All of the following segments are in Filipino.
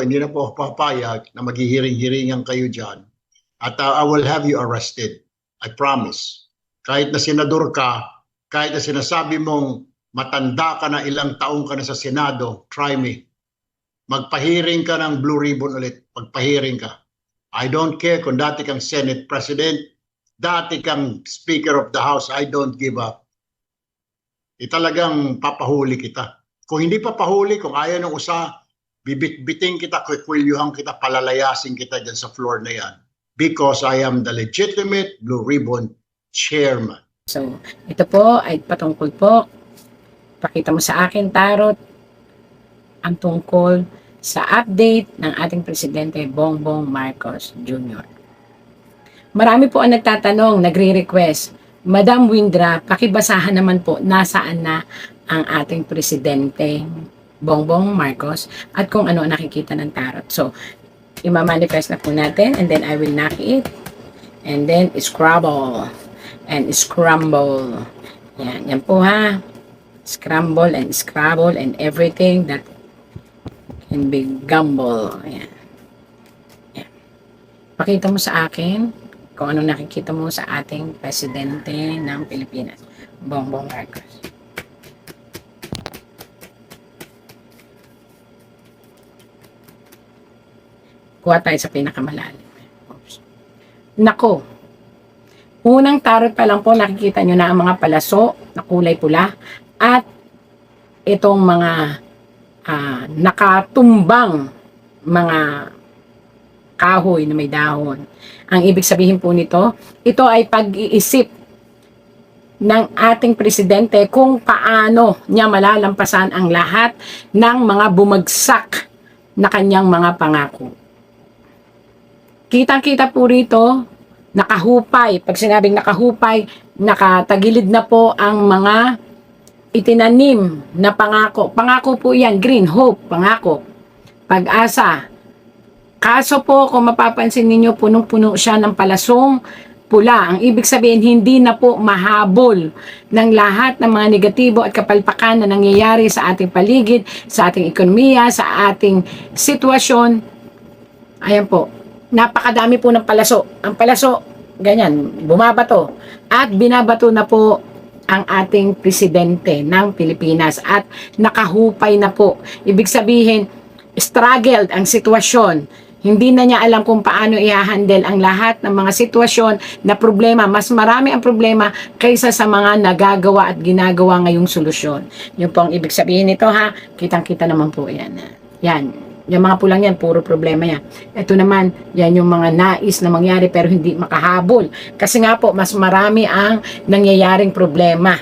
hindi na po ako papayag na maghihiring-hiringan kayo dyan. At I will have you arrested. I promise. Kahit na senador ka, kahit na sinasabi mong matanda ka na, ilang taong ka na sa Senado, try me. Magpahiring ka ng blue ribbon ulit. Magpahiring ka. I don't care kung dati kang Senate President, dati kang Speaker of the House, I don't give up. Talagang papahuli kita. Kung hindi papahuli, kung ayaw ng usa, bibit-biting kita, kwikwilyohan kita, palalayasin kita dyan sa floor na yan. Because I am the legitimate Blue Ribbon Chairman. So, ito po ay patungkol po. Pakita mo sa akin, Tarot, ang tungkol sa update ng ating Presidente Bongbong Marcos Jr. Marami po ang nagtatanong, nagre-request, Madam Windra, pakibasahan naman po nasaan na ang ating Presidente Bongbong Marcos at kung ano ang nakikita ng Tarot. So, ima-manifest na po natin and then I will knock it and then scrabble and scramble. Yan po ha. Scramble and scrabble and everything that can be gumble. Ayan. Ayan. Pakita mo sa akin kung ano nakikita mo sa ating Presidente ng Pilipinas, Bongbong Marcos. Kuha tayo sa pinakamalalim. Oops. Nako. Unang tarot pa lang po, nakikita nyo na ang mga palaso na kulay pula at itong mga nakatumbang mga kahoy na may dahon. Ang ibig sabihin po nito, ito ay pag-iisip ng ating presidente kung paano niya malalampasan ang lahat ng mga bumagsak na kanyang mga pangako. Kitang-kita po rito, nakahupay. Pag sinabing nakahupay, nakatagilid na po ang mga itinanim na pangako. Pangako po yan, green, hope, pangako, pag-asa. Kaso po, kung mapapansin ninyo, punong-puno siya ng palasong pula. Ang ibig sabihin, hindi na po mahabol ng lahat ng mga negatibo at kapalpakan na nangyayari sa ating paligid, sa ating ekonomiya, sa ating sitwasyon. Ayan po, napakadami po ng palaso. Ang palaso, ganyan, bumabato. At binabato na po ang ating presidente ng Pilipinas at nakahupay na po. Ibig sabihin, struggled ang sitwasyon. Hindi na niya alam kung paano i-handle ang lahat ng mga sitwasyon na problema. Mas marami ang problema kaysa sa mga nagagawa at ginagawa ngayong solusyon. Yun po ang ibig sabihin nito ha. Kitang-kita naman po yan. Yan. Yung mga pulang yan, puro problema yan. Ito naman, yan yung mga nais na mangyari pero hindi makahabol. Kasi nga po, mas marami ang nangyayaring problema.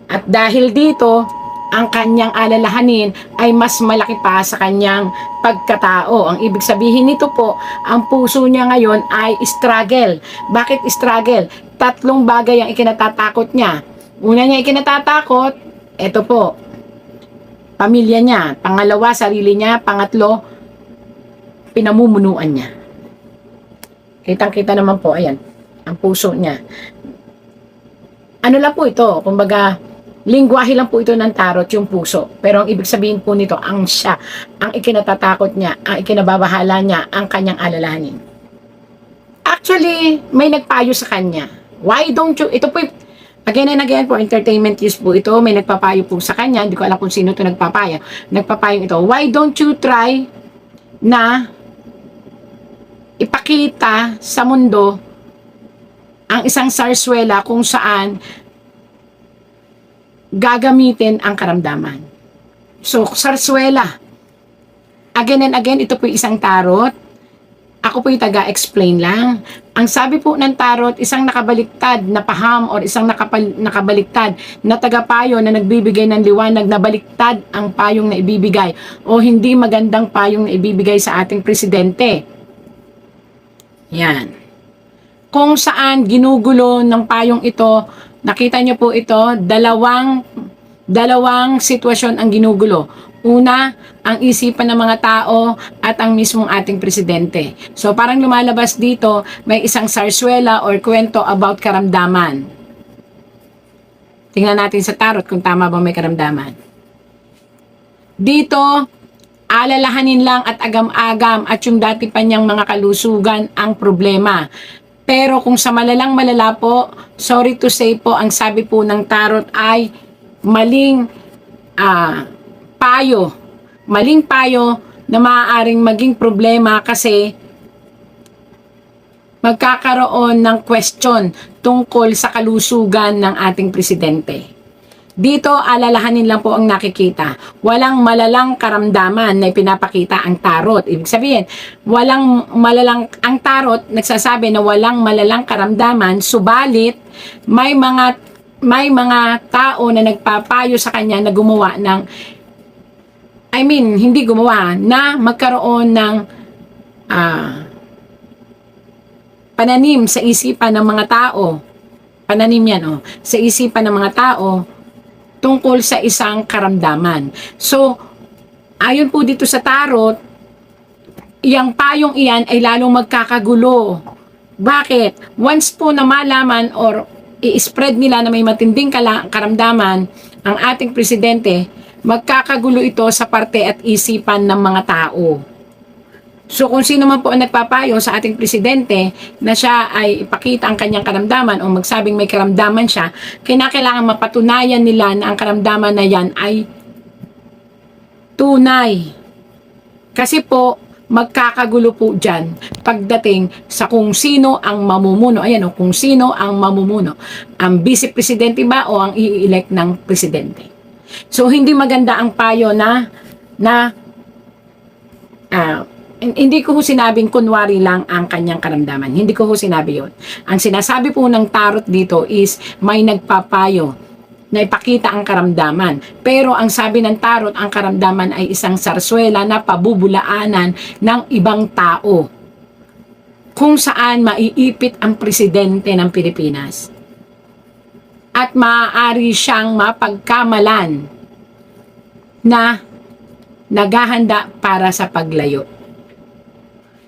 At dahil dito, ang kanyang alalahanin ay mas malaki pa sa kanyang pagkatao. Ang ibig sabihin nito po, ang puso niya ngayon ay struggle. Bakit struggle? Tatlong bagay ang ikinatatakot niya. Una niya ikinatatakot, ito po, pamilya niya. Pangalawa, sarili niya. Pangatlo, pinamumunuan niya. Kitang-kita naman po, ayan, ang puso niya. Ano lang po ito? Kumbaga, lingwahe lang po ito ng tarot, yung puso. Pero ang ibig sabihin po nito, ang siya, ang ikinatatakot niya, ang ikinababahala niya, ang kanyang alalahanin. Actually, may nagpayo sa kanya. Why don't you, ito po, again and again po, entertainment use po ito, may nagpapayo po sa kanya, hindi ko alam kung sino ito nagpapayo. Nagpapayo ito, why don't you try na ipakita sa mundo ang isang sarswela kung saan gagamitin ang karamdaman. So, sarswela. Again and again, ito po isang tarot. Ako po yung taga-explain lang. Ang sabi po ng tarot, isang nakabaliktad na paham or isang nakabaliktad na tagapayo na nagbibigay ng liwanag na baliktad ang payong na ibibigay o hindi magandang payong na ibibigay sa ating presidente. Yan. Kung saan ginugulo ng payong ito, nakita nyo po ito, dalawang sitwasyon ang ginugulo. Una, ang isipan ng mga tao at ang mismong ating presidente. So parang lumalabas dito, may isang sarswela or kwento about karamdaman. Tingnan natin sa tarot kung tama ba may karamdaman. Dito, alalahanin lang at agam-agam at yung dati pa niyang mga kalusugan ang problema. Pero kung sa malalang malala po, sorry to say po, ang sabi po ng tarot ay maling payo. Maling payo na maaaring maging problema kasi magkakaroon ng question tungkol sa kalusugan ng ating presidente. Dito, alalahanin lang po ang nakikita. Walang malalang karamdaman na ipinapakita ang tarot. Ibig sabihin, ang tarot nagsasabi na walang malalang karamdaman, subalit may mga tao na nagpapayo sa kanya na gumawa ng, hindi gumawa, na magkaroon ng pananim sa isipan ng mga tao. Pananim yan, sa isipan ng mga tao tungkol sa isang karamdaman. So, ayon po dito sa tarot, yung payong iyan ay lalong magkakagulo. Bakit? Once po na malaman or i-spread nila na may matinding karamdaman ang ating presidente, magkakagulo ito sa parte at isipan ng mga tao. So kung sino man po ang nagpapayo sa ating presidente na siya ay ipakita ang kanyang karamdaman o magsabing may karamdaman siya, kinakailangan mapatunayan nila na ang karamdaman na yan ay tunay. Kasi po, magkakagulo po dyan pagdating sa kung sino ang mamumuno. Ayan kung sino ang mamumuno. Ang vice presidente ba o ang i-elect ng presidente. So hindi maganda ang payo hindi ko sinabing kunwari lang ang kanyang karamdaman. Hindi ko sinabi yon. Ang sinasabi po ng tarot dito is may nagpapayo na ipakita ang karamdaman. Pero ang sabi ng tarot, ang karamdaman ay isang sarswela na pabubulaanan ng ibang tao kung saan maiipit ang presidente ng Pilipinas. At maaari siyang mapagkamalan na naghahanda para sa paglayo.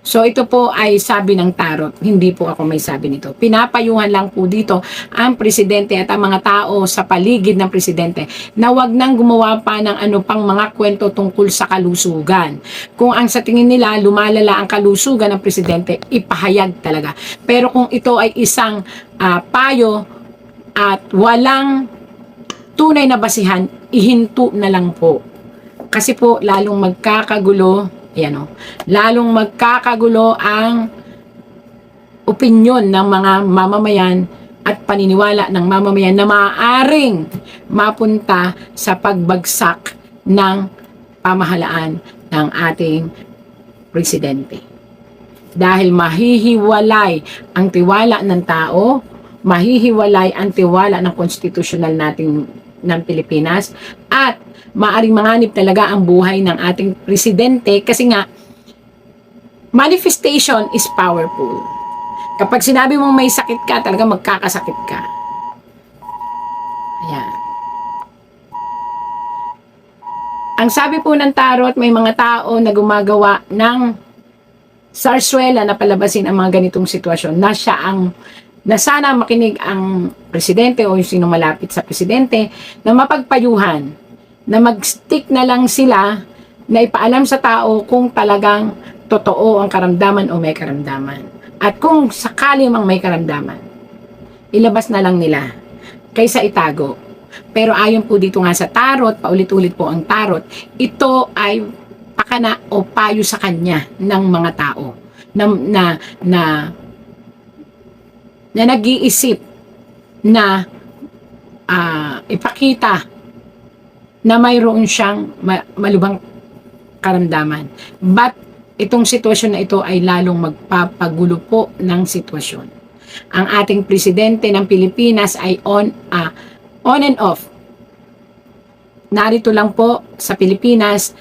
So ito po ay sabi ng tarot, hindi po ako may sabi nito. Pinapayuhan lang po dito ang presidente at ang mga tao sa paligid ng presidente na wag nang gumawa pa ng ano pang mga kwento tungkol sa kalusugan. Kung ang sa tingin nila lumalala ang kalusugan ng presidente, ipahayag talaga. Pero kung ito ay isang payo at walang tunay na basihan, ihinto na lang po. Kasi po lalong magkakagulo. Ayan lalong magkakagulo ang opinyon ng mga mamamayan at paniniwala ng mamamayan na maaaring mapunta sa pagbagsak ng pamahalaan ng ating presidente. Dahil mahihiwalay ang tiwala ng tao, mahihiwalay ang tiwala ng konstitusyonal natin ng Pilipinas at maaring manganib talaga ang buhay ng ating presidente kasi nga manifestation is powerful. Kapag sinabi mong may sakit ka, talaga magkakasakit ka. Ayan. Ang sabi po ng tarot, may mga tao na gumagawa ng sarswela na palabasin ang mga ganitong sitwasyon na sana makinig ang presidente o yung sino malapit sa presidente na mapagpayuhan na mag-stick na lang sila na ipaalam sa tao kung talagang totoo ang karamdaman o may karamdaman. At kung sakali mang may karamdaman, ilabas na lang nila kaysa itago. Pero ayon po dito nga sa tarot, paulit-ulit po ang tarot, ito ay pakana o payo sa kanya ng mga tao na nag-iisip na ipakita na mayroon siyang malubhang karamdaman. But itong sitwasyon na ito ay lalong magpapagulo po ng sitwasyon. Ang ating presidente ng Pilipinas ay on and off. Narito lang po sa Pilipinas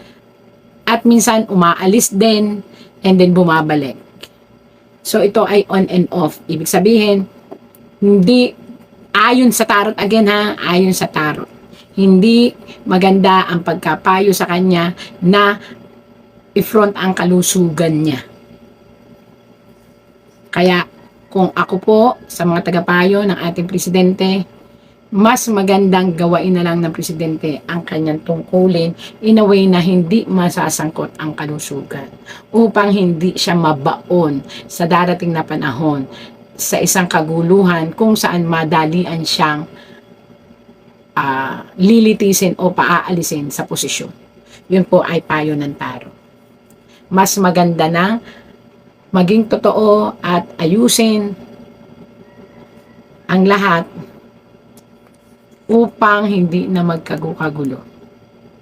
at minsan umaalis din and then bumabalik. So ito ay on and off. Ibig sabihin, hindi ayon sa tarot ayon sa tarot. Hindi maganda ang pagkapayo sa kanya na i-front ang kalusugan niya. Kaya kung ako po sa mga tagapayo ng ating presidente, mas magandang gawain na lang ng presidente ang kanyang tungkulin in a way na hindi masasangkot ang kalusugan upang hindi siya mabaon sa darating na panahon sa isang kaguluhan kung saan madalian siyang lilitisin o paaalisin sa posisyon. Yun po ay payo ng tarot. Mas maganda na maging totoo at ayusin ang lahat upang hindi na magkagulo.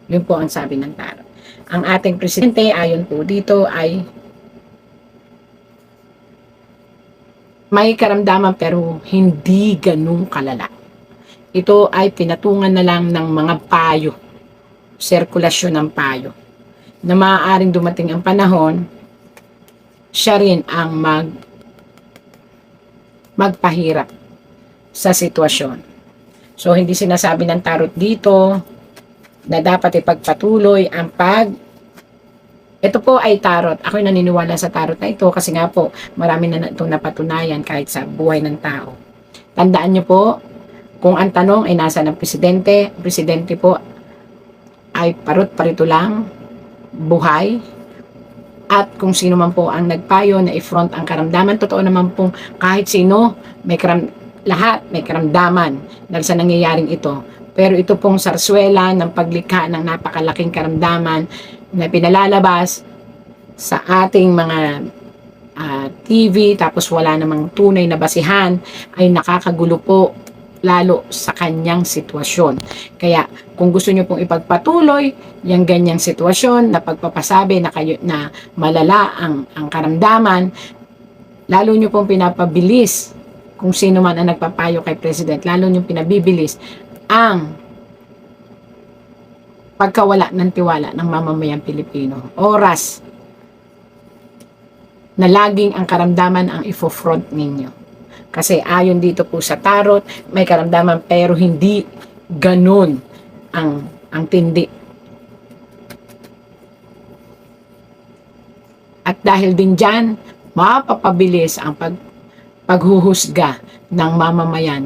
Yun po ang sabi ng tarot. Ang ating presidente, ayon po dito, ay may karamdaman pero hindi ganun kalala. Ito ay pinatungan na lang ng mga payo, sirkulasyon ng payo, na maaaring dumating ang panahon, siya rin ang magpahirap sa sitwasyon. So, hindi sinasabi ng tarot dito na dapat ipagpatuloy ang ito po ay tarot. Ako'y naniniwala sa tarot na ito kasi nga po, marami na itong napatunayan kahit sa buhay ng tao. Tandaan nyo po, kung ang tanong ay nasa ng presidente, ang presidente po ay parito lang, buhay, at kung sino man po ang nagpayo na i-front ang karamdaman, totoo naman pong kahit sino, lahat may karamdaman dahil sa nangyayaring ito. Pero ito pong sarswela ng paglikha ng napakalaking karamdaman na pinalalabas sa ating mga TV tapos wala namang tunay na basihan ay nakakagulo po lalo sa kanyang sitwasyon. Kaya kung gusto nyo pong ipagpatuloy yung ganyang sitwasyon na pagpapasabi na kayo na malala ang karamdaman, lalo nyo pong pinapabilis kung sino man ang nagpapayo kay President, lalo nyo pinabibilis ang pagkawala ng tiwala ng mamamayang Pilipino. Oras na laging ang karamdaman ang ifo-front ninyo. Kasi ayon dito po sa tarot, may karamdaman pero hindi ganun ang tindi. At dahil din dyan, mapapabilis ang paghuhusga ng mamamayan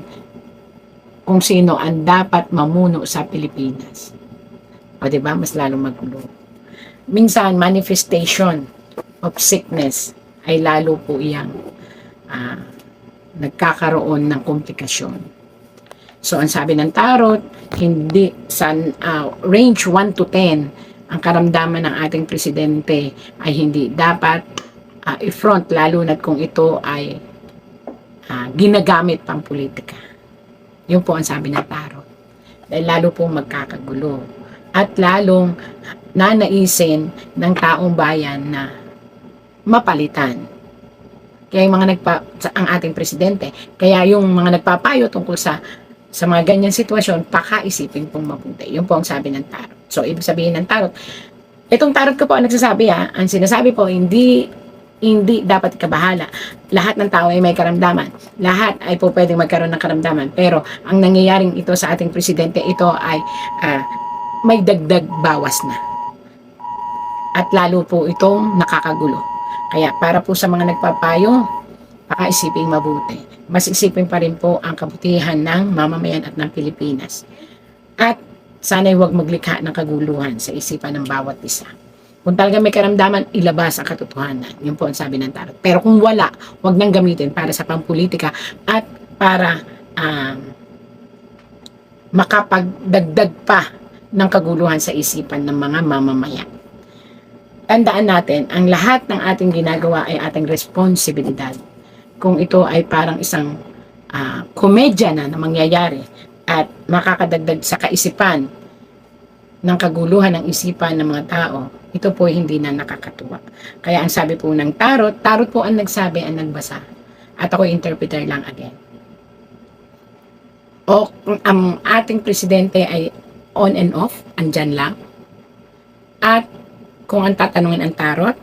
kung sino ang dapat mamuno sa Pilipinas. O diba, mas lalong magulo. Minsan, manifestation of sickness ay lalo po iyang nagkakaroon ng komplikasyon. So, ang sabi ng tarot, hindi sa range 1 to 10, ang karamdaman ng ating presidente ay hindi dapat i-front, lalo na kung ito ay ginagamit pang politika. Yun po ang sabi ng tarot. Dahil lalo pong magkakagulo at lalong nanaisin ng taong bayan na mapalitan. Kaya yung ang ating presidente, kaya yung mga nagpapayo tungkol sa mga ganyang sitwasyon, pakaisipin pong mabuti. Yun po ang sabi ng tarot. So, ibig sabihin ng tarot, itong tarot ko po ang nagsasabi ang sinasabi po, hindi dapat ikabahala. Lahat ng tao ay may karamdaman. Lahat ay po pwedeng magkaroon ng karamdaman. Pero ang nangyayaring ito sa ating presidente, ito ay may dagdag bawas na. At lalo po itong nakakagulo. Kaya para po sa mga nagpapayo, pakaisipin mabuti. Mas isipin pa rin po ang kabutihan ng mamamayan at ng Pilipinas. At sana'y huwag maglikha ng kaguluhan sa isipan ng bawat isa. Kung talaga may karamdaman, ilabas ang katotohanan. Yun po ang sabi ng tarot. Pero kung wala, huwag nang gamitin para sa pampolitika at para makapagdagdag pa ng kaguluhan sa isipan ng mga mamamayan. Tandaan natin, ang lahat ng ating ginagawa ay ating responsibilidad. Kung ito ay parang isang komedya na mangyayari at makakadagdag sa kaisipan ng kaguluhan ng isipan ng mga tao, ito po hindi na nakakatuwa. Kaya ang sabi po ng tarot po ang nagsabi, ang nagbasa. At ako interpreter lang again. O ang ating presidente ay on and off, andyan lang. At kung ang tatanungin ang tarot,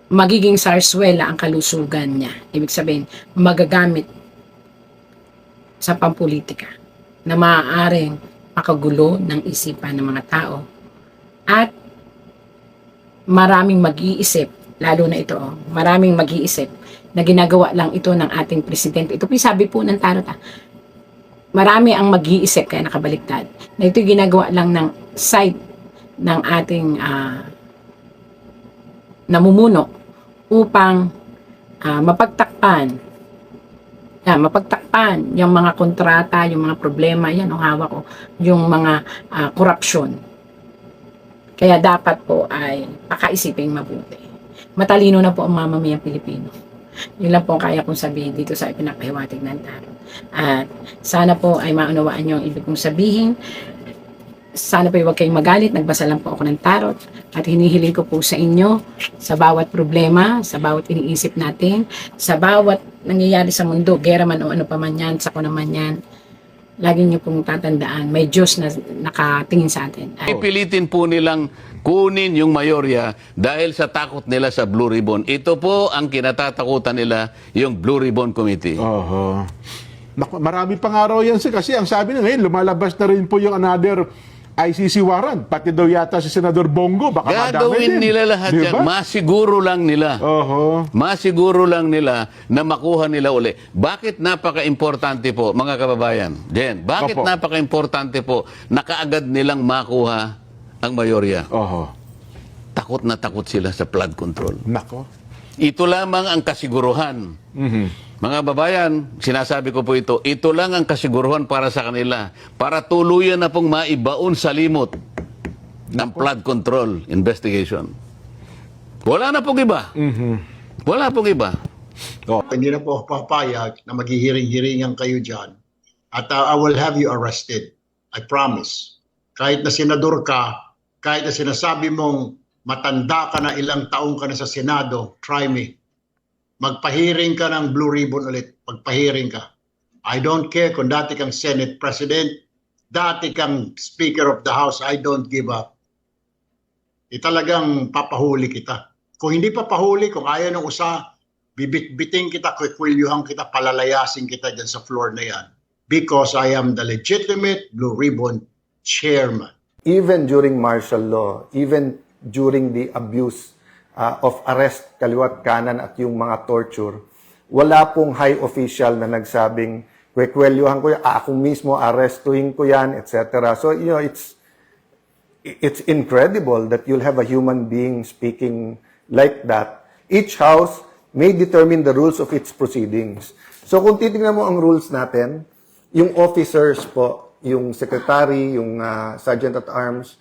magiging sarswela ang kalusugan niya. Ibig sabihin, magagamit sa pampolitika na maaaring makagulo ng isipan ng mga tao at maraming mag-iisip, lalo na ito, maraming mag-iisip na ginagawa lang ito ng ating presidente. Ito po yung sabi po ng tarot. Marami ang mag-iisip kaya nakabaliktad na ito ginagawa lang ng side ng ating namumuno upang mapagtakpan yung mga kontrata, yung mga problema, yan ang hawak ko, yung mga korupsyon. Kaya dapat po ay pakaisiping mabuti. Matalino na po ang mamamayang Pilipino. Yun lang po ang kaya kong sabihin dito sa ipinapahiwatig ng tarot. At sana po ay maunawaan nyo ang ibig kong sabihin. Sana po huwag kayong magalit. Nagbasa lang po ako ng tarot. At hinihiling ko po sa inyo, sa bawat problema, sa bawat iniisip natin, sa bawat nangyayari sa mundo, gera man o ano pa man yan, sakuna man yan, lagi niyo pong tatandaan, may Diyos na nakatingin sa atin. Pipilitin po nilang kunin yung mayorya dahil sa takot nila sa Blue Ribbon. Ito po ang kinatatakutan nila, yung Blue Ribbon Committee. Oho. Marami pang araw yan kasi ang sabi na ngayon, lumalabas na rin po yung another ICC warrant. Pati daw yata si Senador Bongo, baka madami Gagawin din. nila lahat Diba? yan. Masiguro lang nila. Oho. Masiguro lang nila na makuha nila uli. Bakit napaka-importante po, mga kababayan? Jen, bakit Opo. napaka-importante po na kaagad nilang makuha ang mayorya? Oho. Takot na takot sila sa flood control. Nako. Ito lamang ang kasiguruhan. Mga babayan, sinasabi ko po ito lang ang kasiguruhan para sa kanila, para tuluyan na pong maibaon sa limot ng flood control investigation. Wala na pong iba. Wala pong iba. Hindi na po ako papayag na maghihiring-hiringan kayo dyan. At I will have you arrested. I promise. Kahit na senador ka, kahit na sinasabi mong matanda ka na, ilang taong ka na sa Senado, try me. Magpahiring ka ng Blue Ribbon ulit. Magpahiring ka. I don't care kung dati kang Senate President, dati kang Speaker of the House, I don't give up. Talagang papahuli kita. Kung hindi papahuli, kung ayaw ng usa, bibit-biting kita, kwikwelyuhan kita, palalayasin kita dyan sa floor na yan. Because I am the legitimate Blue Ribbon Chairman. Even during martial law, even during the abuse of arrest, kaliwat kanan at yung mga torture, wala pong high official na nagsabing, kwekwelyuhan ko yan, ako mismo arrestuhin ko yan, etc. So, you know, it's incredible that you'll have a human being speaking like that. Each house may determine the rules of its proceedings. So, kung titingnan mo ang rules natin, yung officers po, yung secretary, yung sergeant at arms,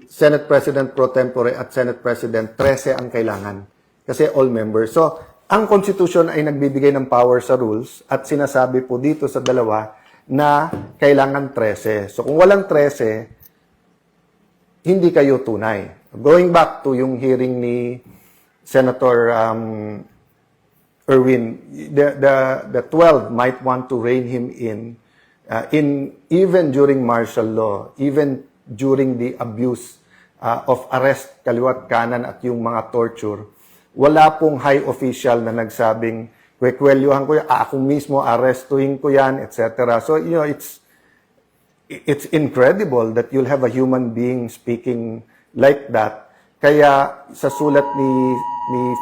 Senate President pro tempore at Senate President, 13 ang kailangan. Kasi all members. So, ang Constitution ay nagbibigay ng power sa rules at sinasabi po dito sa dalawa na kailangan 13. So, kung walang 13, hindi kayo tunay. Going back to yung hearing ni Senator Erwin, the 12 might want to rein him in even during martial law, even during the abuse of arrest, kaliwat kanan at yung mga torture, wala pong high official na nagsabing, kwekwelyuhan ko yan, ako mismo arrestuhin ko yan, etc. So, you know, it's incredible that you'll have a human being speaking like that. Kaya sa sulat ni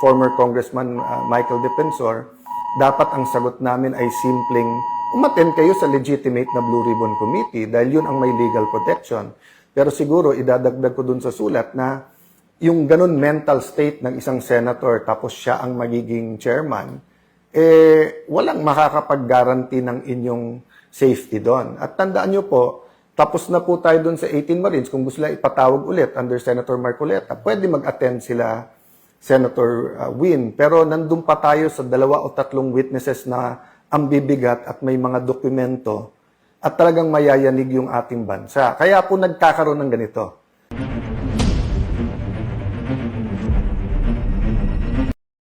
former Congressman Michael Defensor, dapat ang sagot namin ay simpleng umattend kayo sa legitimate na Blue Ribbon Committee dahil yun ang may legal protection. Pero siguro idadagdag ko dun sa sulat na yung ganun mental state ng isang senator tapos siya ang magiging chairman, walang makakapag-guarantee ng inyong safety doon. At tandaan nyo po, tapos na po tayo doon sa 18 Marines. Kung gusto lang ipatawag ulit under Senator Marcoleta, pwede mag-attend sila Senator Win. Pero nandun pa tayo sa 2 o 3 witnesses na ang bibigat at may mga dokumento at talagang mayayanig yung ating bansa. Kaya po nagkakaroon ng ganito.